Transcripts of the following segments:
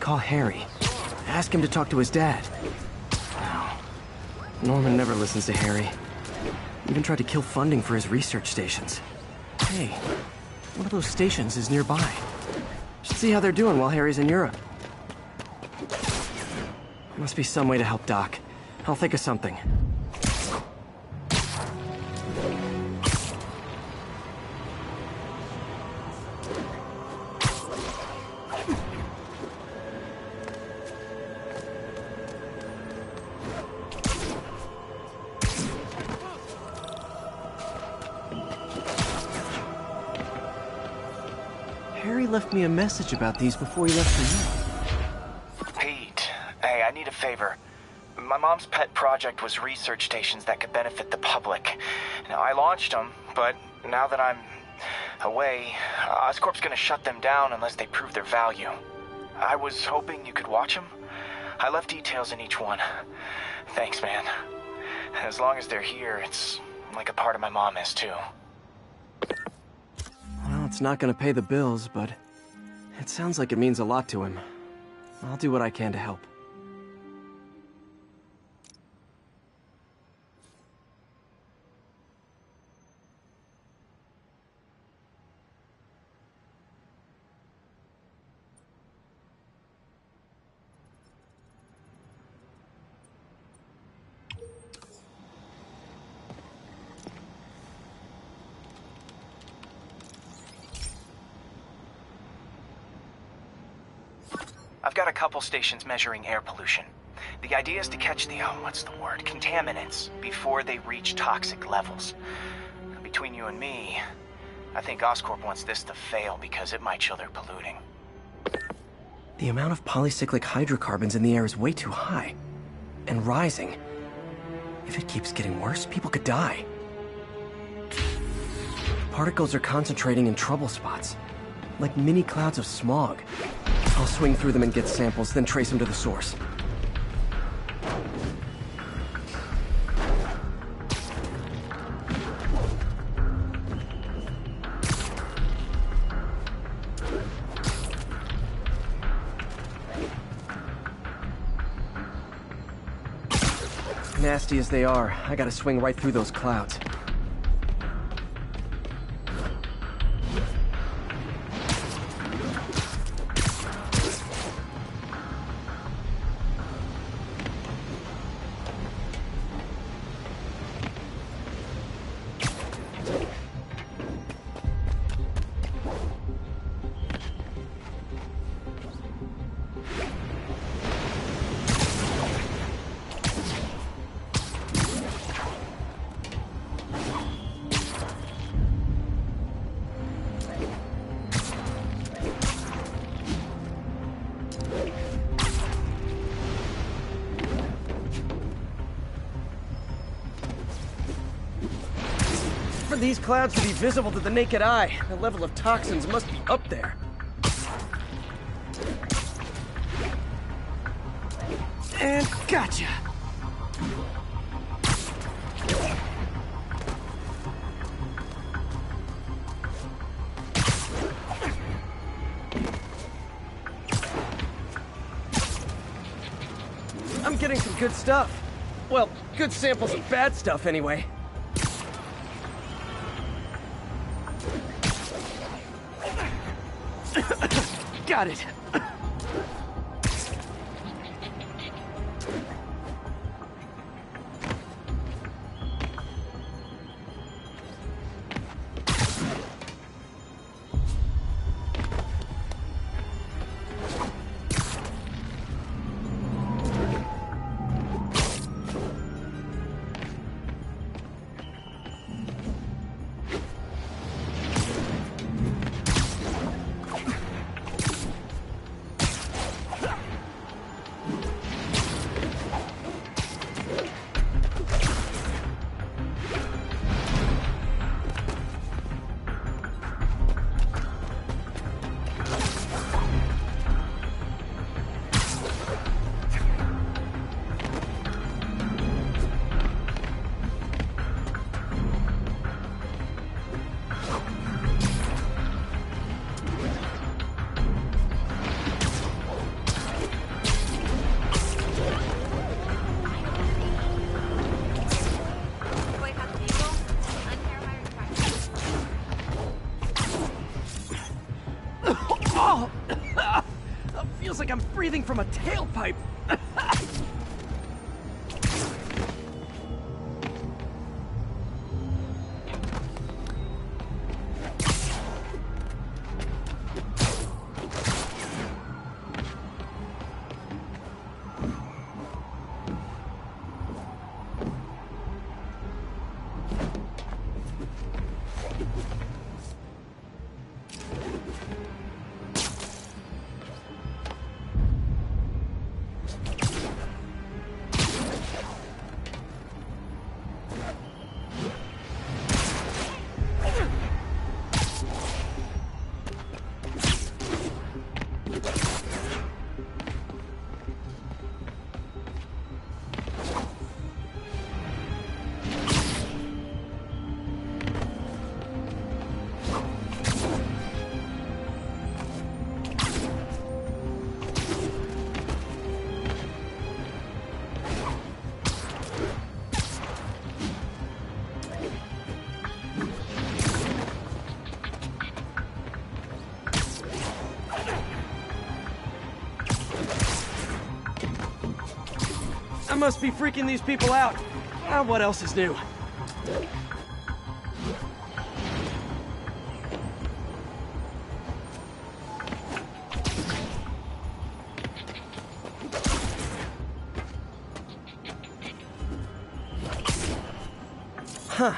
call Harry. Ask him to talk to his dad. No. Norman never listens to Harry. Even tried to kill funding for his research stations. Hey, one of those stations is nearby. Should see how they're doing while Harry's in Europe. Must be some way to help Doc. I'll think of something. Harry left me a message about these before he left for you. Pete, hey, I need a favor. My mom's pet project was research stations that could benefit the public. Now, I launched them, but now that I'm away, Oscorp's gonna shut them down unless they prove their value. I was hoping you could watch them. I left details in each one. Thanks, man. As long as they're here, it's like a part of my mom is, too. Well, it's not gonna pay the bills, but it sounds like it means a lot to him. I'll do what I can to help. I've got a couple stations measuring air pollution. The idea is to catch the, contaminants before they reach toxic levels. Between you and me, I think Oscorp wants this to fail because it might show they're polluting. The amount of polycyclic hydrocarbons in the air is way too high. And rising. If it keeps getting worse, people could die. Particles are concentrating in trouble spots, like mini clouds of smog. I'll swing through them and get samples, then trace them to the source. Nasty as they are, I gotta swing right through those clouds. For these clouds to be visible to the naked eye, the level of toxins must be up there. And gotcha! I'm getting some good stuff. Well, good samples of bad stuff anyway. Got it. like I'm breathing from a tailpipe. I must be freaking these people out. What else is new? Huh.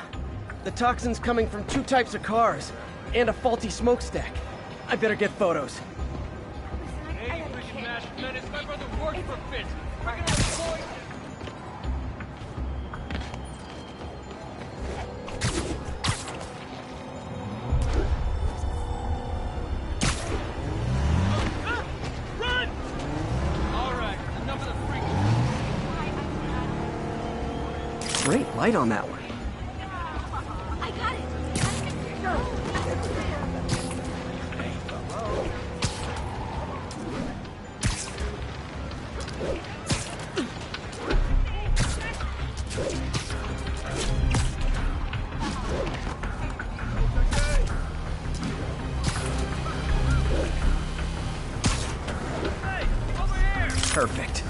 The toxin's coming from 2 types of cars, and a faulty smokestack. I better get photos. Hey, freaking mashed menace, my brother works for Fitz. We're gonna exploit him. Run! Alright, enough of the freaking... Great light on that one. I got it. Perfect.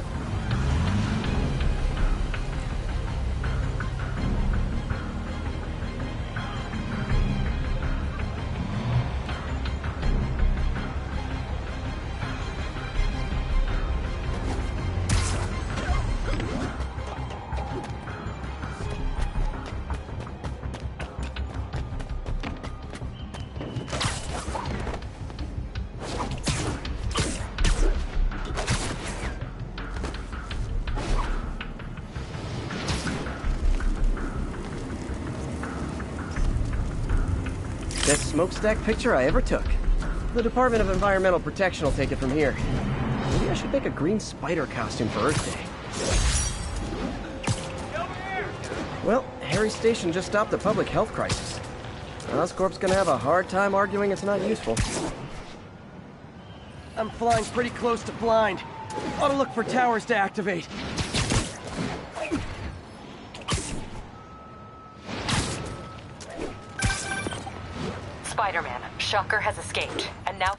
Best smokestack picture I ever took. The Department of Environmental Protection will take it from here. Maybe I should make a green spider costume for Earth Day. Well, Harry's station just stopped a public health crisis. Oscorp's gonna have a hard time arguing it's not useful. I'm flying pretty close to blind. Ought to look for towers to activate. Spider-Man, Shocker has escaped, and now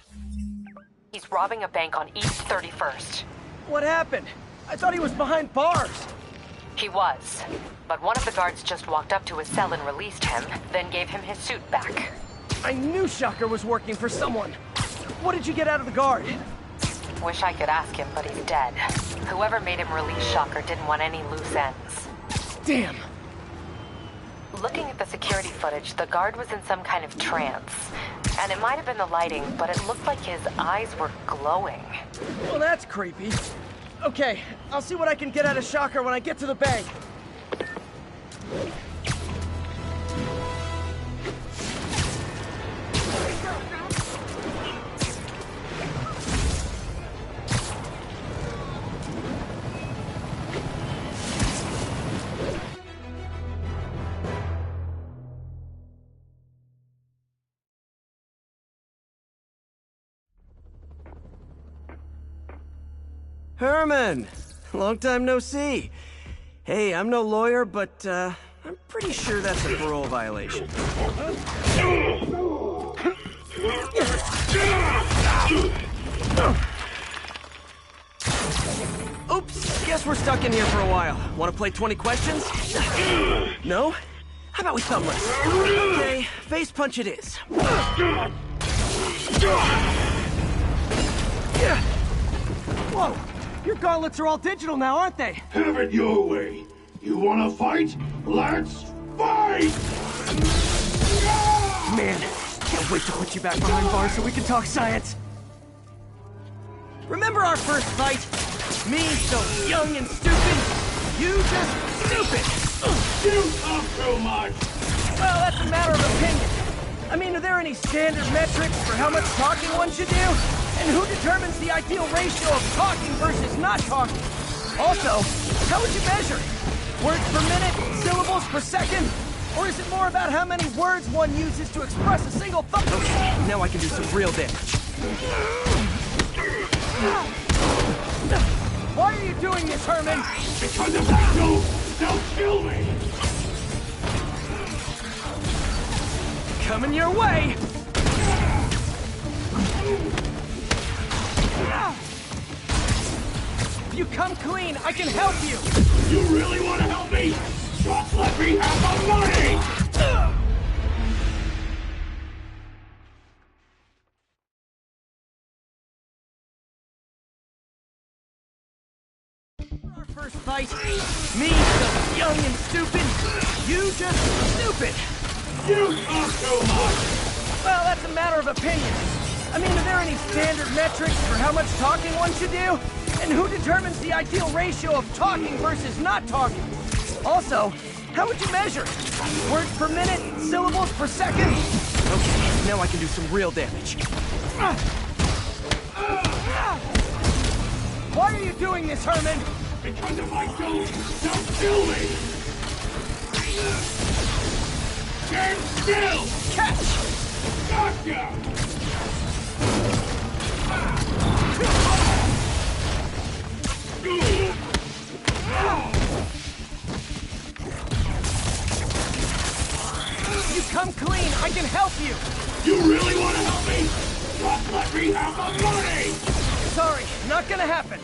he's robbing a bank on East 31st. What happened? I thought he was behind bars. He was, but one of the guards just walked up to his cell and released him, then gave him his suit back. I knew Shocker was working for someone. What did you get out of the guard? Wish I could ask him, but he's dead. Whoever made him release Shocker didn't want any loose ends. Damn. Looking at the security footage, the guard was in some kind of trance. And it might have been the lighting, but it looked like his eyes were glowing. Well, that's creepy. Okay, I'll see what I can get out of Shocker when I get to the bank. Herman! Long time no see. Hey, I'm no lawyer, but, I'm pretty sure that's a parole violation. Guess we're stuck in here for a while. Want to play 20 questions? No? How about we thumb race? Okay, face punch it is. Whoa! Your gauntlets are all digital now, aren't they? Have it your way. You wanna fight? Let's fight! Man, can't wait to put you back behind bars so we can talk science. Remember our first fight? Me, so young and stupid. You just stupid. You talk too much! Well, that's a matter of opinion. I mean, are there any standard metrics for how much talking one should do? And who determines the ideal ratio of talking versus not talking? Also, how would you measure it? Words per minute? Syllables per second? Or is it more about how many words one uses to express a single thought? Okay, now I can do some real damage. Why are you doing this, Herman? Because if I don't, they'll kill me! Coming your way! If you come clean, I can help you! You really want to help me? Just let me have the money! Our first fight, me, so young and stupid. You just stupid. You talk too much! Well, that's a matter of opinion. I mean, are there any standard metrics for how much talking one should do? And who determines the ideal ratio of talking versus not talking? Also, how would you measure it? Words per minute? Syllables per second? Okay, now I can do some real damage. Why are you doing this, Herman? Because if I don't, they'll kill me! Stand still! Catch! Gotcha! You come clean, I can help you! You really want to help me? Just let me have the money! Sorry, not gonna happen.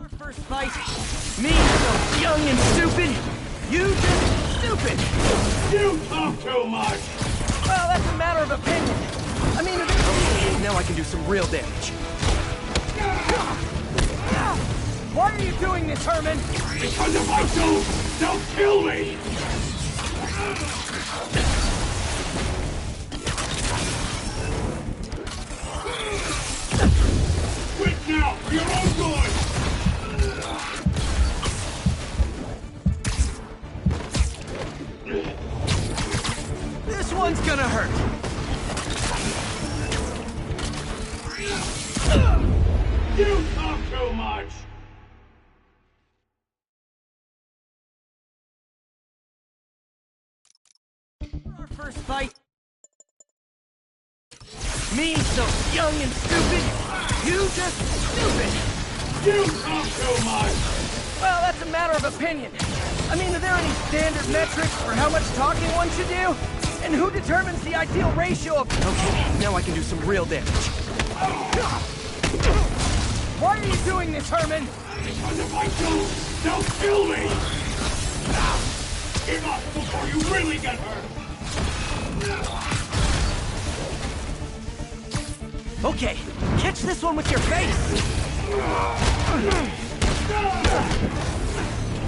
Our first fight, me, so young and stupid. You just stupid. You talk too much! Well, that's a matter of opinion. I mean, okay, now I can do some real damage. Why are you doing this, Herman? Because if I don't, they'll kill me! Quit now, for your own good! This one's gonna hurt. You talk too much! Our first fight. Me, so young and stupid. You just stupid. You talk too much! Well, that's a matter of opinion. I mean, are there any standard metrics for how much talking one should do? And who determines the ideal ratio of... Okay, now I can do some real damage. Why are you doing this, Herman? Because if I don't, they'll kill me! Give up before you really get hurt! Okay, catch this one with your face!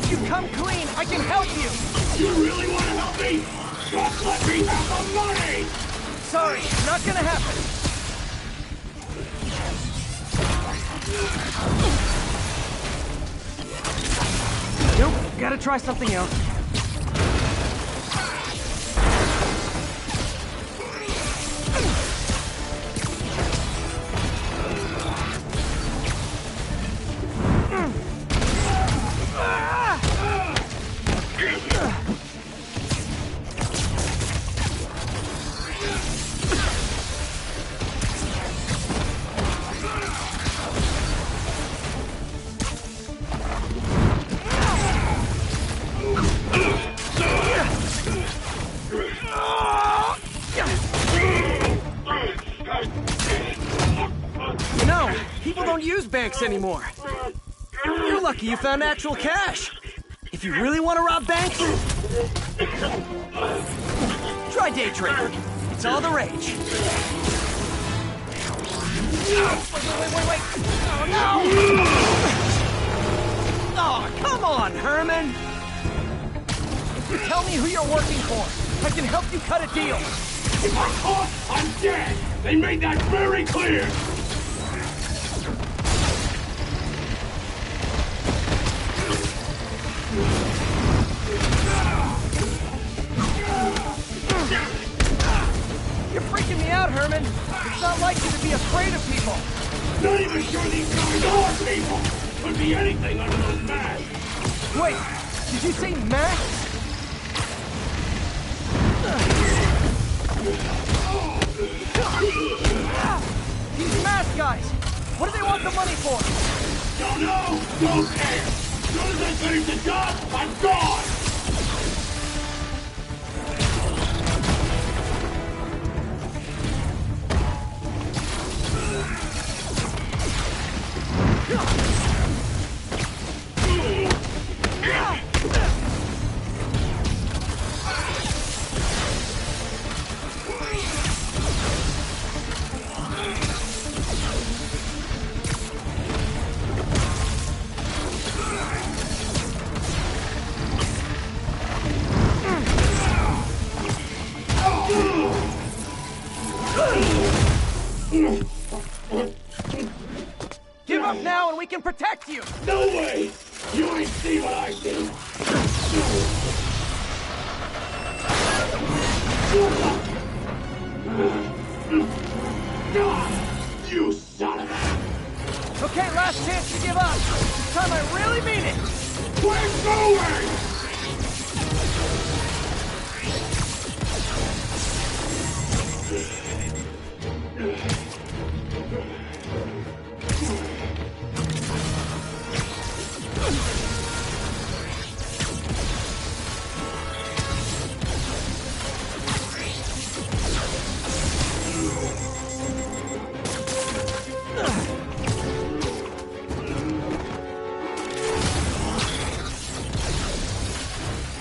You come clean, I can help you! You really want to help me? Just let me have the money! Sorry, not gonna happen. Nope, gotta try something else. don't use banks anymore. You're lucky you found actual cash. If you really want to rob banks, try day trading. It's all the rage. Wait. Oh, no! Oh, come on, Herman! If you tell me who you're working for, I can help you cut a deal. If I'm caught, I'm dead! They made that very clear! You're freaking me out, Herman. It's not like you to be afraid of people. Not even sure these guys are people! Could be anything under those masks! Wait, did you say masks? These mask guys, what do they want the money for? Don't know! Don't care! As soon as I finish the job, I'm gone! Give up now and we can protect you! No way! You ain't see what I see! You son of a... Okay, last chance to give up. This time I really mean it. We're going!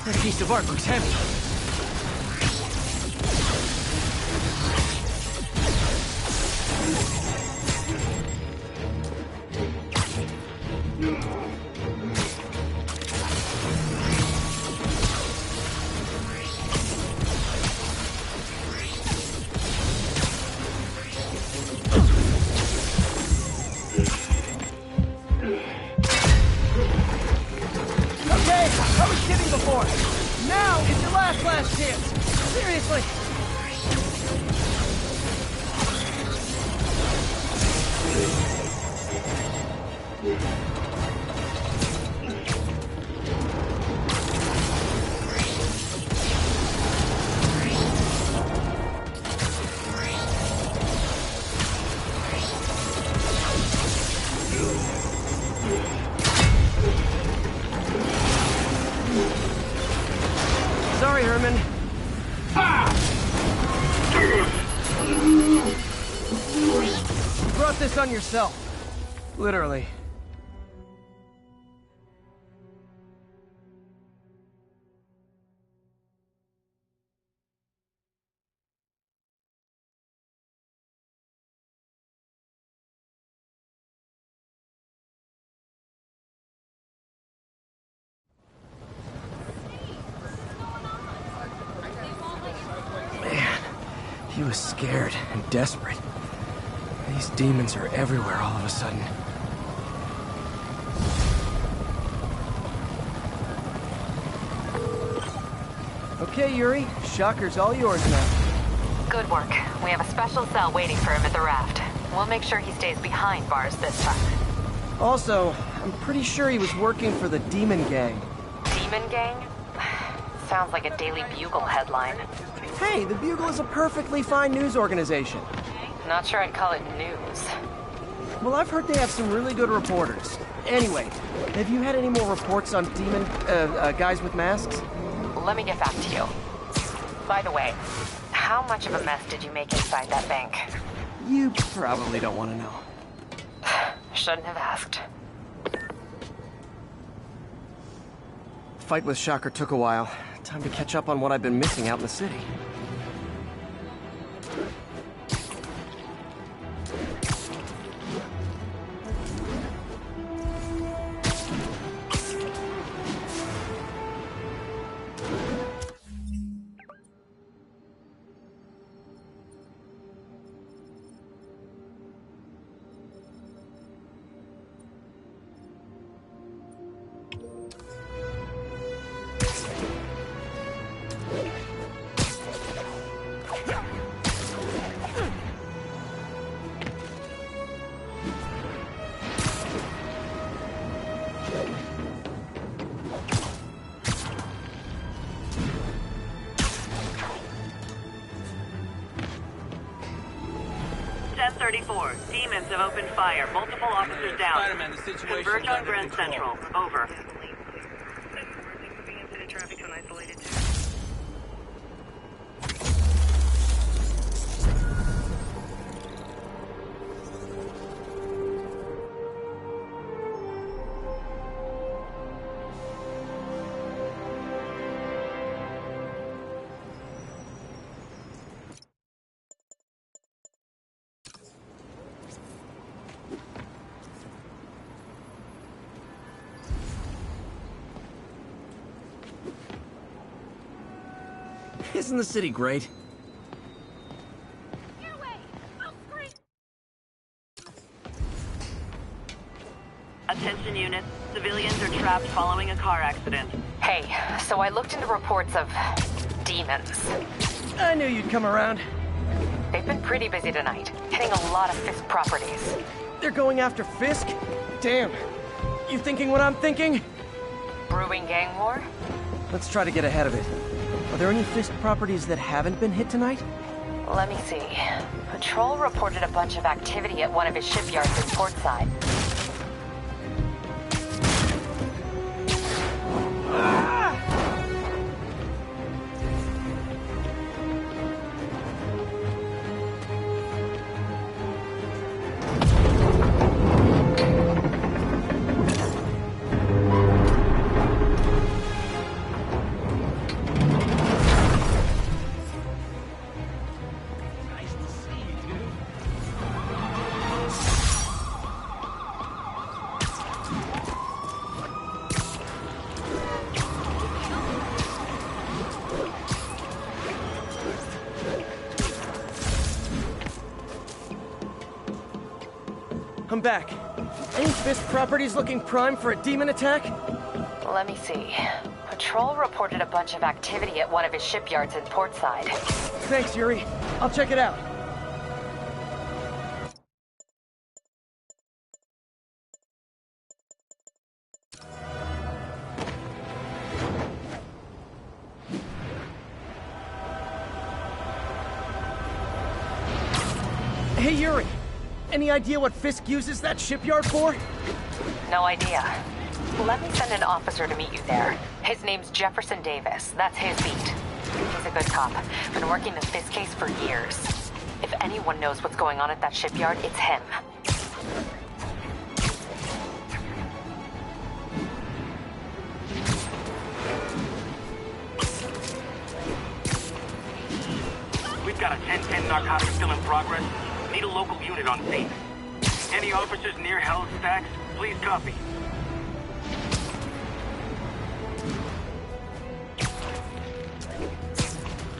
That piece of art looks heavy. I was kidding before. Now is your last chance. Seriously. Sorry, Herman. You brought this on yourself. Literally. He was scared and desperate. These demons are everywhere all of a sudden. Okay, Yuri. Shocker's all yours now. Good work. We have a special cell waiting for him at the raft. We'll make sure he stays behind bars this time. Also, I'm pretty sure he was working for the Demon Gang. Demon Gang? Sounds like a Daily Bugle headline. Hey, the Bugle is a perfectly fine news organization. Not sure I'd call it news. Well, I've heard they have some really good reporters. Anyway, have you had any more reports on demon, guys with masks? Let me get back to you. By the way, how much of a mess did you make inside that bank? You probably don't want to know. Shouldn't have asked. Fight with Shocker took a while. Time to catch up on what I've been missing out in the city. Demons have opened fire. Multiple officers down. Spider-Man, the situation Converge is on under Grand control. Central. Over. Isn't the city great? Get away! I'll scream! Attention units. Civilians are trapped following a car accident. Hey, so I looked into reports of demons. I knew you'd come around. They've been pretty busy tonight, hitting a lot of Fisk properties. They're going after Fisk? Damn. You thinking what I'm thinking? Brewing gang war? Let's try to get ahead of it. Are there any Fisk properties that haven't been hit tonight? Let me see. Patrol reported a bunch of activity at one of his shipyards in Portside. I'm back. Any Fisk properties looking prime for a demon attack? Let me see. Patrol reported a bunch of activity at one of his shipyards in Portside. Thanks, Yuri. I'll check it out. Hey, Yuri. Any idea what Fisk uses that shipyard for? No idea. Let me send an officer to meet you there. His name's Jefferson Davis. That's his beat. He's a good cop. Been working the Fisk case for years. If anyone knows what's going on at that shipyard, it's him. We've got a 10-10 narcotics still in progress. Need a local unit on scene. Any officers near Hell's Stacks? Please copy.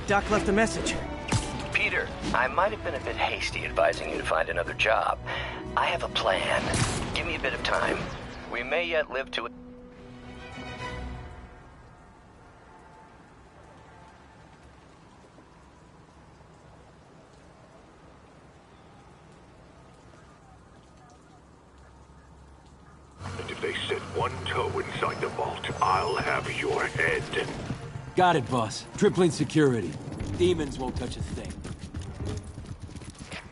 Doc left a message. Peter, I might have been a bit hasty advising you to find another job. I have a plan. Give me a bit of time. We may yet live to it. And if they set one toe inside the vault, I'll have your head. Got it, boss. Tripling security. Demons won't touch a thing.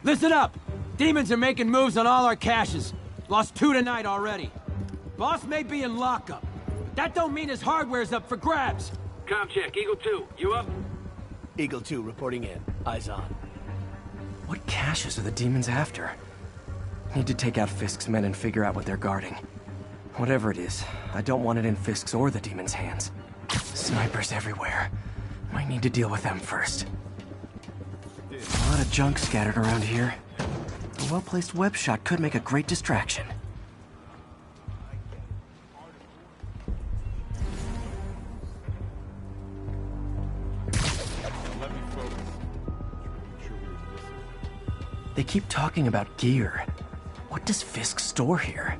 Listen up! Demons are making moves on all our caches. Lost 2 tonight already. Boss may be in lockup, but that don't mean his hardware's up for grabs. Com check, Eagle 2, you up? Eagle 2 reporting in. Eyes on. What caches are the demons after? Need to take out Fisk's men and figure out what they're guarding. Whatever it is, I don't want it in Fisk's or the demon's hands. Snipers everywhere. Might need to deal with them first. A lot of junk scattered around here. A well-placed web shot could make a great distraction. They keep talking about gear. What does Fisk store here?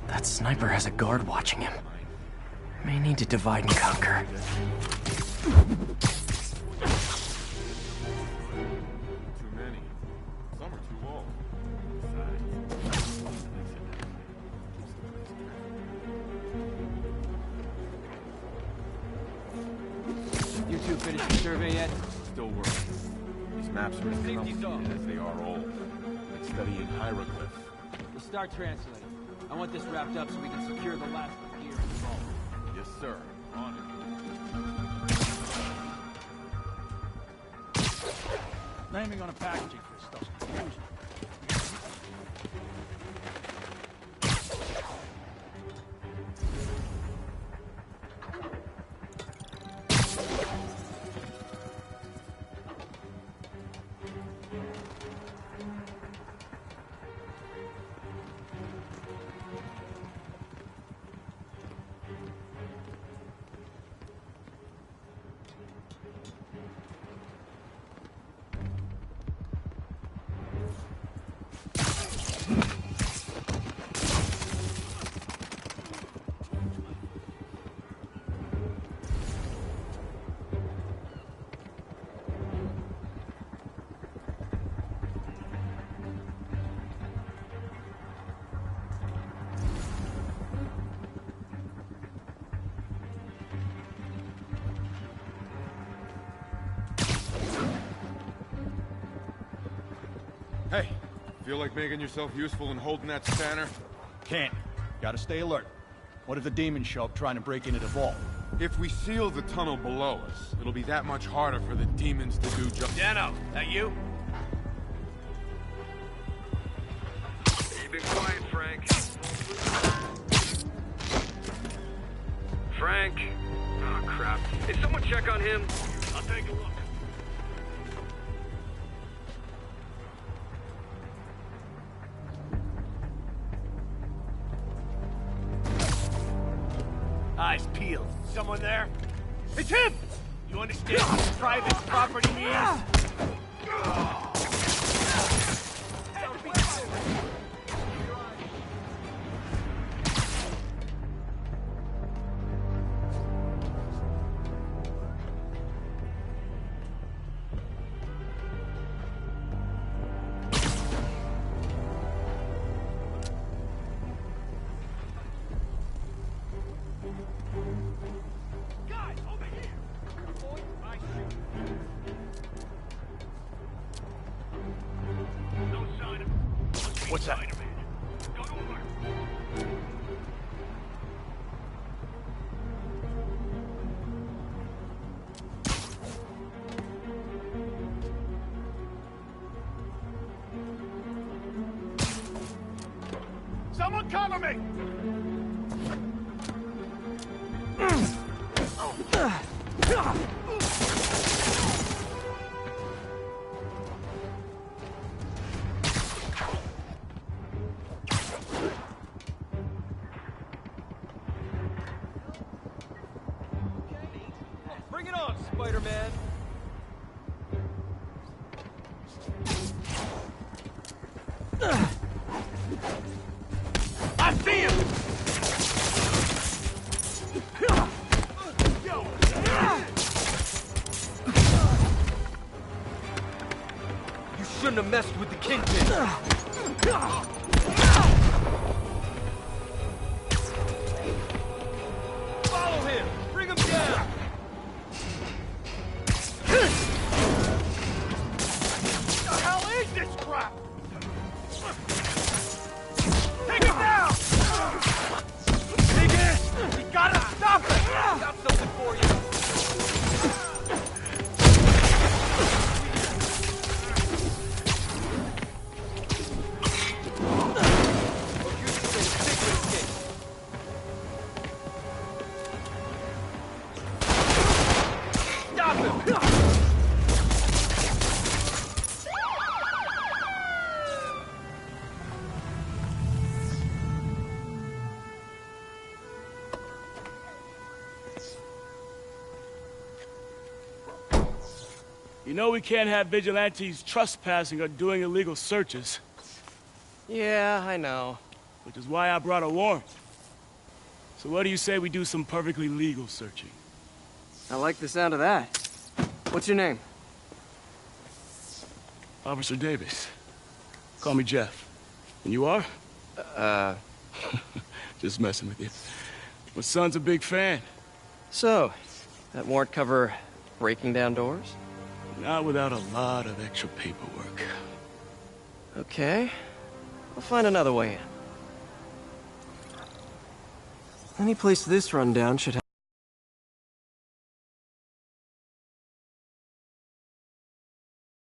That sniper has a guard watching him. May need to divide and conquer. Too many. Some are too old. You two finished the survey yet? Still working. These maps are as complicated as they are old. Like studying hieroglyphs. We'll start translating. I want this wrapped up so we can secure the last gear in the vault. Yes, sir. On it. Naming on a packaging for this stuff's confusion. Hey, feel like making yourself useful and holding that spanner? Can't. Gotta stay alert. What if the demons show up trying to break into the vault? If we seal the tunnel below us, it'll be that much harder for the demons to do just... Dano, that you? You've been quiet, Frank. Frank? Oh, crap. Did someone check on him? I'll take a look. Eyes peeled. Someone there? It's him! You understand what private property means? What's that? Go to alert. Someone cover me! Bring it on, Spider-Man! I see him! You shouldn't have messed with the Kingpin. Follow him! Bring him down! What the hell is this crap? Take him down! Dig in! You gotta stop it! I got something for you! Stop him! You know we can't have vigilantes trespassing or doing illegal searches. Yeah, I know. Which is why I brought a warrant. So what do you say we do some perfectly legal searching? I like the sound of that. What's your name? Officer Davis. Call me Jeff. And you are? Just messing with you. My son's a big fan. So, that warrant cover breaking down doors? Not without a lot of extra paperwork. Okay. I'll find another way in. Any place this rundown should have